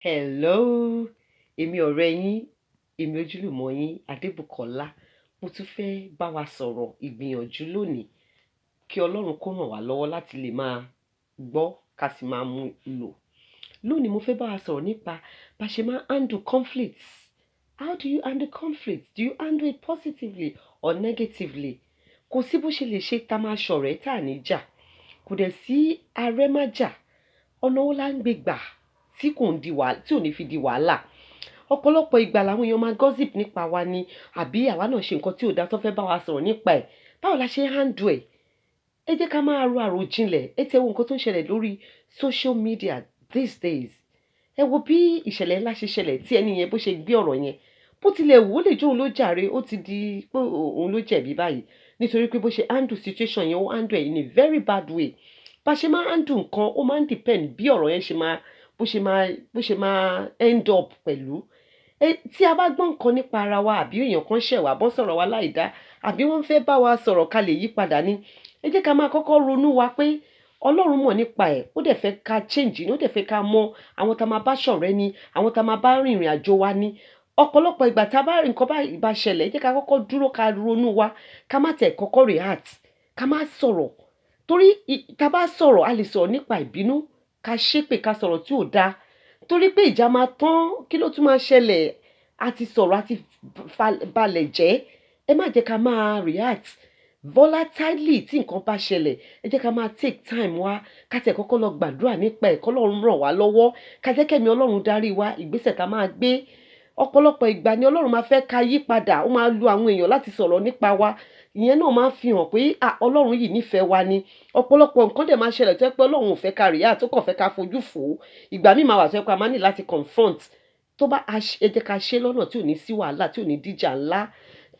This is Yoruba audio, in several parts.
Hello, èmi ọ̀rẹ́ yín, èmi ojúlùmọ̀ yín, Adébùkọ́lá. Mo tún fẹ́ bá wa sọ̀rọ̀ ìgbìyànjú lónìí kí Ọlọ́run kó ràn wá lọ́wọ́ láti lè máa gbọ́ ká sì máa mú lò. Lónìí mo fẹ́ bá wa sọ̀rọ̀ nípa bá ṣe máa handle conflicts. How do you handle conflicts? Do you handle it positively or negatively? Kò sí bó ṣe lè ṣe tá máa ṣọ̀rẹ́ tá ní jà. Kò dẹ̀ sí arẹ́ má jà. Ọ̀nà wo la ń gbé gbà tí ò ní fi di wàhálà. Ọ̀pọ̀lọpọ̀ ìgbà làwọn èèyàn máa gossip nípa wa ni àbí àwa náà ṣe nǹkan tí ò dá tó fẹ́ bá wa sọ̀rọ̀ nípa ẹ̀. Báwo la ṣe handle ẹ̀? Ẹ jẹ́ ká máa ro àròjinlẹ̀. Ẹ tẹ́ wo nǹkan tó ń ṣẹlẹ̀ lórí social media these days. Ẹ wo bí ìṣẹ̀lẹ̀ ńlá ṣe ṣẹlẹ̀ tí ẹni yẹn bó ṣe gbé ọ̀rọ̀ yẹn. Bó tilẹ̀ wò ó lè jẹ́ òun ló jàre, ó ti di pé òun ló jẹ̀bi báyìí. Nítorí pé bó ṣe handle situation yẹn, ó handle ẹ̀ in a very bad way. Bá ṣe máa handle nǹkan, ó máa ń depend bí ọ̀rọ̀ yẹn bó ṣe máa end up pẹ̀lú. Tí a bá gbọ́ nǹkan nípa ara wa àbí èèyàn kan ṣẹ̀ wá bọ́ sọ̀rọ̀ wa láìdá àbí wọ́n fẹ́ bá wa sọ̀rọ̀ ká lè yí padà ni. Ẹ jẹ́ ká máa kọ́kọ́ ronú wa pé Ọlọ́run mọ̀ nípa ẹ̀, ó dẹ̀ fẹ́ ká change ni, ó dẹ̀ fẹ́ ká mọ àwọn tá máa bá ṣọ̀rẹ́ ni, àwọn tá máa bá rìnrìn àjò wa ni. Ọ̀pọ̀lọpọ̀ ìgbà tá bá nǹkan bá ṣẹlẹ̀, ẹ jẹ́ ká kọ́kọ́ dúró ká ronú wa, ká má tẹ̀ kọ́kọ́ react, ká má sọ̀rọ̀. Torí tá bá sọ̀rọ̀, a lè sọ̀rọ̀ nípa ìbínú, ká ṣépè ká sọ̀rọ̀ tí ò dáa. Torí pé ìjà máa tán, kí ló tún máa ṣẹlẹ̀? A ti sọ̀rọ̀, a ti balẹ̀ jẹ́. Ẹ má jẹ́ ká máa react volatilely tí nǹkan bá ṣẹlẹ̀. Ẹ jẹ́ ká máa take time wa, ká tẹ̀ kọ́kọ́ lọ gbàdúrà nípa ẹ̀ kí Ọlọ́run ràn wá lọ́wọ́. Ká jẹ́ kẹ́mi Ọlọ́run darí wa, ìgbésẹ̀ ká máa gbé. Ọ̀pọ̀lọpọ̀ ìgbà ni Ọlọ́run máa fẹ́ ká yí padà, ó máa lo àwọn èèyàn láti sọ̀rọ̀ nípa wa. Ìyẹn náà máa ń fi hàn pé Ọlọ́run yìí nífẹ̀ẹ́ wa ni. Ọ̀pọ̀lọpọ̀ nǹkan dẹ̀ máa ṣẹlẹ̀ tó jẹ́ pé Ọlọ́run ò fẹ́ ká react, ó kàn fẹ́ ká fojú fò. Ìgbà míì máa wà tó jẹ́ pé a máa ní láti confront. Ẹ jẹ́ ká ṣe lọ́nà tí ò ní sí wàhálà, tí ò ní dìjà ńlá.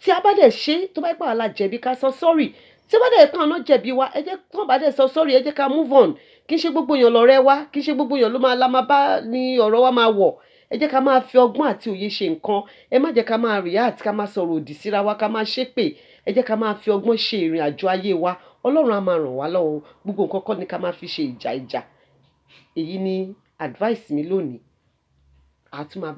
Tí a bá dẹ̀ ṣe, tó bá jẹ́ pé àwa la jẹ̀bi ká sọ sorry. Tí ó bá dẹ̀ pé àwọn náà jẹ̀bi wa, ẹ jẹ́ kí wọ́n bá dẹ̀ sọ sorry, ẹ jẹ́ ká move on. Kì í ṣe gbogbo èèyàn lọ̀rẹ́ wa, kì í ṣe gbogbo èèyàn la máa bá ní ọ̀rọ̀ wa máa wọ̀. Ẹ jẹ́ ká máa fi ọgbọ́n àti òye ṣe nǹkan. Ẹ má jẹ́ ká máa react, ká máa sọ̀rọ̀ òdì síra wa, ká máa ṣépè. Ẹ jẹ́ ká máa fi ọgbọ́n ṣe ìrìn àjò ayé wa. Ọlọ́run á máa ràn wá lọ́wọ́. Gbogbo nǹkan kọ́ ni ká máa fi ṣe ìjà. Èyí ni advice mi lónìí. A tún máa bá